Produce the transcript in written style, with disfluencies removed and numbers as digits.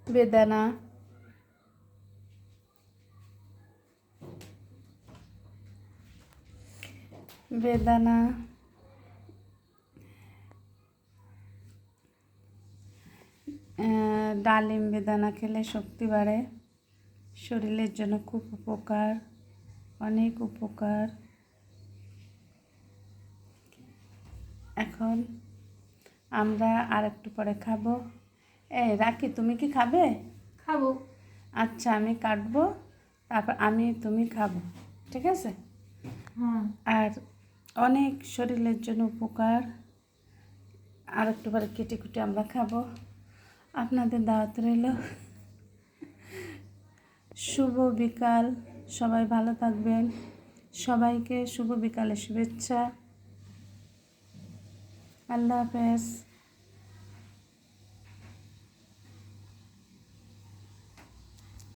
বেদানা, বেদানা, ডালিম বেদানা খেলে শক্তি বাড়ে, শরীরের জন্য খুব উপকার, অনেক উপকার। এখন আমরা আর একটু পরে খাবো। এই রাখি, তুমি কি খাবে? খাবো। আচ্ছা, আমি কাটবো, তারপর তুমি খাবো, ঠিক আছে? হ্যাঁ। আর অনেক শরীরের জন্য উপকার। আর একটু পরে কেটে কুটে আমরা খাবো। আপনাদের দাওয়াত রইল। শুভ বিকাল, সবাই ভালো থাকবেন। সবাইকে শুভ বিকালের শুভেচ্ছা। আল্লাহ হাফেজ।